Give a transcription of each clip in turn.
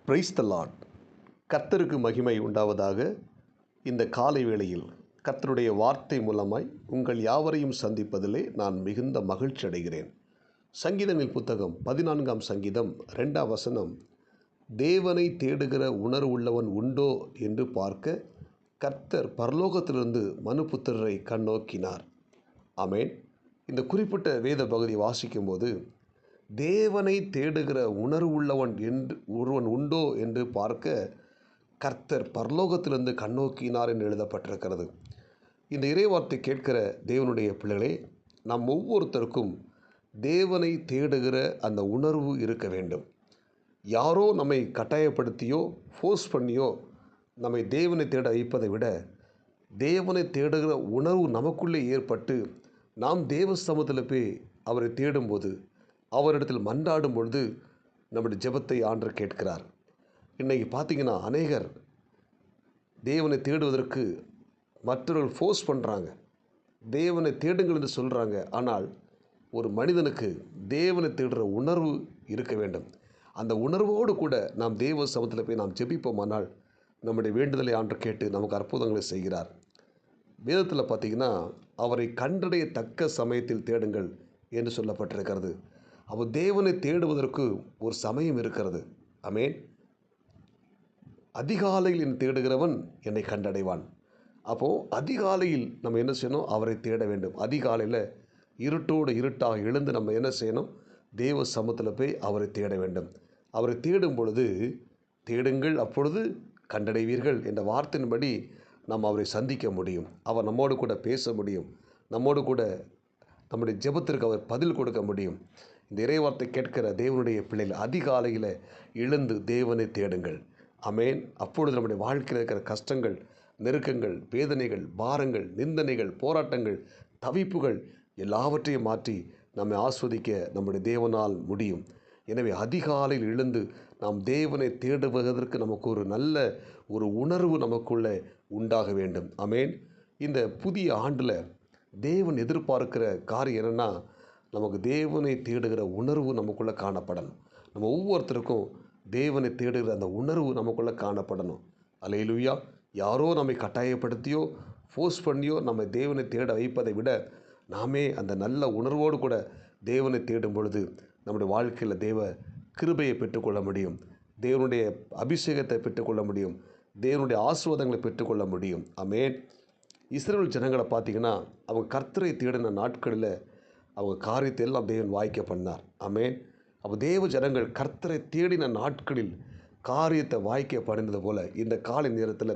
Praise the Lord. கர்த்தருக்கு மகிமை உண்டாவதாக. இந்த காலை வேளையில் கர்த்தருடைய வார்த்தை மூலமாய் உங்கள் யாவரையும் சந்திப்பதிலே நான் மிகுந்த மகிழ்ச்சி அடைகிறேன். சங்கீதங்களின் புத்தகம் 14ஆம் சங்கீதம் 2ஆம் வசனம், தேவனை தேடுகிற உணர்வு உள்ளவன் உண்டோ என்று பார்க்க கர்த்தர் பரலோகத்திலிருந்து மனுபுத்திரரை கண்ணோக்கினார். ஆமேன். இந்த குறிப்பிட்ட வேத பகுதியை வாசிக்கும்போது, தேவனை தேடுகிற உணர்வு உள்ளவன் ஒருவன் உண்டோ என்று பார்க்க கர்த்தர் பரலோகத்திலிருந்து கண்ணோக்கினார் என்று எழுதப்பட்டிருக்கிறது. இந்த இறைவார்த்தை கேட்கிற தேவனுடைய பிள்ளைகளே, நம் ஒவ்வொருத்தருக்கும் தேவனை தேடுகிற அந்த உணர்வு இருக்க வேண்டும். யாரோ நம்மை கட்டாயப்படுத்தியோ ஃபோர்ஸ் பண்ணியோ நம்மை தேவனை தேட வைப்பதை விட, தேவனை தேடுகிற உணர்வு நமக்குள்ளே ஏற்பட்டு நாம் தேவ சமூகத்தில் போய் அவரை தேடும்போது, அவரிடத்தில் மன்றாடும் பொழுது நம்முடைய ஜெபத்தை ஆண்டவர் கேட்கிறார். இன்றைக்கி பார்த்திங்கன்னா, அநேகர் தேவனை தேடுவதற்கு மற்றவர்கள் ஃபோர்ஸ் பண்ணுறாங்க, தேவனை தேடுங்கள் என்று சொல்கிறாங்க. ஆனால் ஒரு மனிதனுக்கு தேவனை தேடுகிற உணர்வு இருக்க வேண்டும். அந்த உணர்வோடு கூட நாம் தேவ சமூகத்தில் போய் நாம் ஜெபிப்போமானால் நம்முடைய வேண்டுதலை ஆண்டவர் கேட்டு நமக்கு அற்புதங்களை செய்கிறார். வேதத்தில் பார்த்திங்கன்னா, அவரை கண்டடையத்தக்க சமயத்தில் தேடுங்கள் என்று சொல்லப்பட்டிருக்கிறது. அவர் தேவனை தேடுவதற்கு ஒரு சமயம் இருக்கிறது. ஆமேன். அதிகாலையில் என்னை தேடுகிறவன் என்னை கண்டடைவான். அப்போது அதிகாலையில் நம்ம என்ன செய்யணும்? அவரை தேட வேண்டும். அதிகாலையில் இருட்டோடு இருட்டாக எழுந்து நம்ம என்ன செய்யணும்? தேவ சமூகத்தில் போய் அவரை தேட வேண்டும். அவரை தேடும் பொழுது, தேடுங்கள் அப்பொழுது கண்டடைவீர்கள் என்ற வார்த்தையின்படி நாம் அவரை சந்திக்க முடியும். அவர் நம்மோடு கூட பேச முடியும். நம்மோடு கூட நம்முடைய ஜெபத்திற்கு அவர் பதில் கொடுக்க முடியும். இந்த இறைவார்த்தை கேட்கிற தேவனுடைய பிள்ளைகள் அதிகாலையில் எழுந்து தேவனை தேடுங்கள். ஆமேன். அப்பொழுது நம்முடைய வாழ்க்கையில் இருக்கிற கஷ்டங்கள், நெருக்கங்கள், வேதனைகள், பாரங்கள், நிந்தனைகள், போராட்டங்கள், தவிப்புகள் எல்லாவற்றையும் மாற்றி நம்மை ஆஸ்வதிக்க நம்முடைய தேவனால் முடியும். எனவே அதிகாலையில் எழுந்து நாம் தேவனை தேடுவதற்கு நமக்கு ஒரு நல்ல ஒரு உணர்வு நமக்குள்ளே உண்டாக வேண்டும். ஆமேன். இந்த புதிய ஆண்டில் தேவன் எதிர்பார்க்கிற காரியம் என்னென்னா, நமக்கு தேவனை தேடுகிற உணர்வு நமக்குள்ளே காணப்படணும். நம்ம ஒவ்வொருத்தருக்கும் தேவனை தேடுகிற அந்த உணர்வு நமக்குள்ளே காணப்படணும். அல்லேலூயா. யாரோ நம்மை கட்டாயப்படுத்தியோ ஃபோர்ஸ் பண்ணியோ நம்ம தேவனை தேட வைப்பதை விட, நாமே அந்த நல்ல உணர்வோடு கூட தேவனை தேடும் பொழுது நம்முடைய வாழ்க்கையில் தேவ கிருபையை பெற்றுக்கொள்ள முடியும். தேவனுடைய அபிஷேகத்தை பெற்றுக்கொள்ள முடியும். தேவனுடைய ஆசீர்வாதங்களை பெற்றுக்கொள்ள முடியும். ஆமேன். இஸ்ரவேல் ஜனங்களை பார்த்திங்கன்னா, அவங்க கர்த்தரை தேடின நாட்களில் அவங்க காரியத்தை எல்லாம் தேவன் வாய்க்க பண்ணார். ஆமேன். அப்போ தேவ ஜனங்கள் கர்த்தரை தேடின நாட்களில் காரியத்தை வாய்க்க பண்ணினது போல், இந்த காலை நேரத்தில்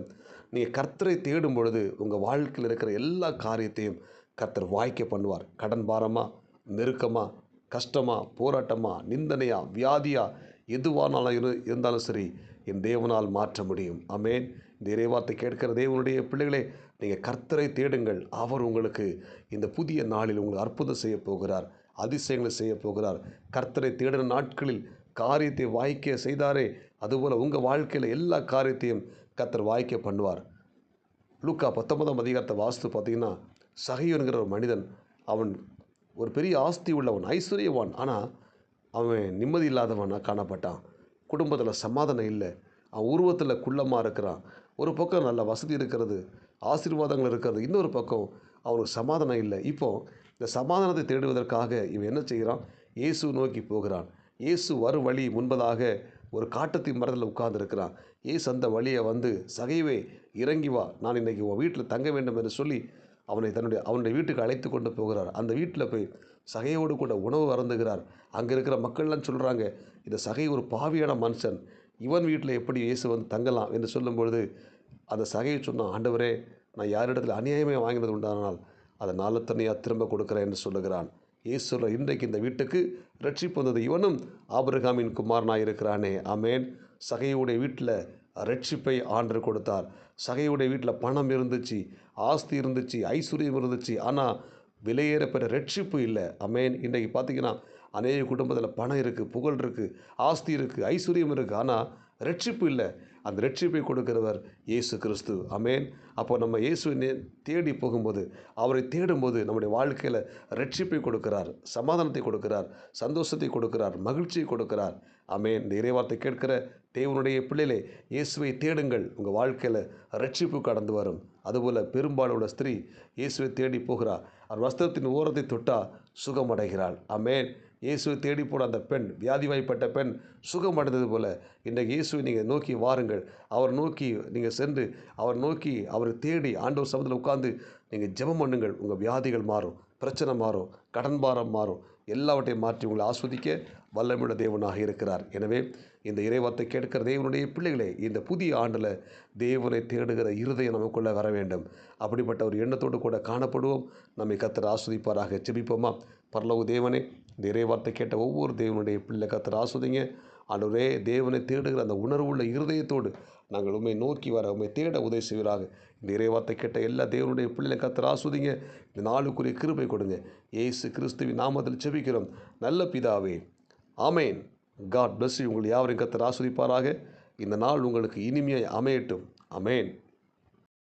நீங்கள் கர்த்தரை தேடும் பொழுது உங்கள் வாழ்க்கையில் இருக்கிற எல்லா காரியத்தையும் கர்த்தர் வாய்க்க பண்ணுவார். கடன் பாரமா, நெருக்கமா, கஷ்டமா, போராட்டமா, நிந்தனையா, வியாதியா, எதுவானாலும் இருந்தாலும் சரி, என் தேவனால் மாற்ற முடியும். ஆமேன். இந்த இறைவார்த்தை கேட்கிற தேவனுடைய பிள்ளைகளே, நீங்கள் கர்த்தரை தேடுங்கள். அவர் உங்களுக்கு இந்த புதிய நாளில் உங்களுக்கு அற்புதம் செய்ய போகிறார், அதிசயங்களை செய்ய போகிறார். கர்த்தரை தேடின நாட்களில் காரியத்தை வாய்க்க செய்தாரே, அதுபோல் உங்கள் வாழ்க்கையில் எல்லா காரியத்தையும் கர்த்தர் வாய்க்க பண்ணுவார். லூக்கா 19ஆம் அதிகாரத்தை வாசித்து பார்த்திங்கன்னா, சகையு என்கிற ஒரு மனிதன், அவன் ஒரு பெரிய ஆஸ்தி உள்ளவன், ஐஸ்வர்யவான். ஆனால் அவன் நிம்மதி இல்லாதவனாக காணப்பட்டான். குடும்பத்தில் சமாதானம் இல்லை. அவன் உருவத்தில் குள்ளமாக இருக்கிறான். ஒரு பக்கம் நல்ல வசதி இருக்கிறது, ஆசீர்வாதங்கள் இருக்கிறது, இன்னொரு பக்கம் அவனுக்கு சமாதானம் இல்லை. இப்போது இந்த சமாதானத்தை தேடுவதற்காக இவன் என்ன செய்கிறான்? இயேசு நோக்கி போகிறான். இயேசு வரும் வழி முன்பதாக ஒரு காட்டத்தி மரத்தில் உட்கார்ந்துருக்கிறான். இயேசு அந்த வழியை வந்து, சகைவே இறங்கி வா, நான் இன்றைக்கி உன் வீட்டில் தங்க வேண்டும் என்று சொல்லி அவனுடைய வீட்டுக்கு அழைத்து கொண்டு போகிறார். அந்த வீட்டில் போய் சகையோடு கூட உணவு அருந்துகிறார். அங்கே இருக்கிற மக்கள்லாம் சொல்கிறாங்க, இந்த சகை ஒரு பாவியான மனுஷன், இவன் வீட்டில் எப்படி இயேசு வந்து தங்கலாம் என்று சொல்லும்பொழுது, அந்த சகையை சொன்னான், ஆண்டவரே, நான் யாரிடத்தில் அநியாயமாக வாங்கினது உண்டானால் அதை நாளத்தனையாக திரும்ப கொடுக்குறேன் என்று சொல்லுகிறான். இயேசு இன்றைக்கு இந்த வீட்டுக்கு ரட்சிப்பு வந்தது, இவனும் ஆபிரகாமின் குமாரனாக இருக்கிறானே. ஆமேன். சகையுடைய வீட்டில் ரட்சிப்பை ஆண்டவர் கொடுத்தார். சகையுடைய வீட்டில் பணம் இருந்துச்சு, ஆஸ்தி இருந்துச்சு, ஐஸ்வர்யம் இருந்துச்சு. ஆனால் விலையேறப்பெற ரட்சிப்பு இல்லை. ஆமேன். இன்றைக்கு பார்த்திங்கன்னா, அநேக குடும்பத்தில் பணம் இருக்குது, புகழ் இருக்குது, ஆஸ்தி இருக்குது, ஐஸ்வர்யம் இருக்குது. ஆனால் ரட்சிப்பு இல்லை. அந்த ரட்சிப்பை கொடுக்கிறவர் இயேசு கிறிஸ்து. ஆமேன். அப்போ நம்ம இயேசுவை தேடி போகும்போது, அவரை தேடும்போது நம்முடைய வாழ்க்கையில் ரட்சிப்பை கொடுக்கிறார், சமாதானத்தை கொடுக்கிறார், சந்தோஷத்தை கொடுக்கிறார், மகிழ்ச்சியை கொடுக்கிறார். ஆமென். இந்த இறைவார்த்தை கேட்கிற தேவனுடைய பிள்ளைகளே, இயேசுவை தேடுங்கள். உங்கள் வாழ்க்கையில் ரட்சிப்பு கடந்து வரும். அதுபோல் பெரும்பாலுள்ள ஸ்திரீ இயேசுவை தேடி போகிறார். அவர் வஸ்திரத்தின் ஓரத்தை தொட்டால் சுகமடைகிறாள். ஆமென். இயேசுவை தேடி போன அந்த பெண், வியாதிவாய்ப்பட்ட பெண் சுகமடைந்தது போல இன்றைக்கு இயேசுவை நீங்கள் நோக்கி வாருங்கள். அவர் நோக்கி நீங்கள் சென்று அவர் நோக்கி அவரை தேடி ஆண்டவர் சமூகத்தில் உட்கார்ந்து நீங்கள் ஜெபம் பண்ணுங்கள். உங்கள் வியாதிகள் மாறும், பிரச்சனை மாறும், கடன் பாரம் மாறும். எல்லாவற்றையும் மாற்றி உங்களை ஆஸ்வதிக்க வல்லமையுள்ள தேவனாக இருக்கிறார். எனவே இந்த இறைவார்த்தை கேட்கிற தேவனுடைய பிள்ளைகளே, இந்த புதிய ஆண்டில் தேவனை தேடுகிற இருதயம் நமக்குள்ளே வர வேண்டும். அப்படிப்பட்ட ஒரு எண்ணத்தோடு கூட காணப்படுவோம். நம்மை கர்த்தர் ஆஸ்வதிப்பாராக. ஜெபிப்போமா? பரலோக தேவனே, இந்த இறைவார்த்தை கேட்ட ஒவ்வொரு தேவனுடைய பிள்ளை கர்த்தர் ஆஸ்வதிங்க. ஆண்டவரே, தேவனை தேடுகிற அந்த உணர்வுள்ள இருதயத்தோடு நாங்கள் உம்மை நோக்கி வர, உம்மை தேட உதவி செய்வீராக. இந்த இறைவார்த்தை கேட்ட எல்லா தேவனுடைய பிள்ளைகளை கர்த்தர் ஆஸ்வதிங்க. இந்த நாளுக்குரிய கிருபை கொடுங்க. இயேசு கிறிஸ்துவின் நாமத்தில் ஜெபிக்கிறோம் நல்ல பிதாவே, ஆமேன். God bless you. உங்கள் யாவரையும் கர்த்தர் ஆஸ்வதிப்பாராக. இந்த நாள் உங்களுக்கு இனிமையாய் அமையட்டும். ஆமேன்.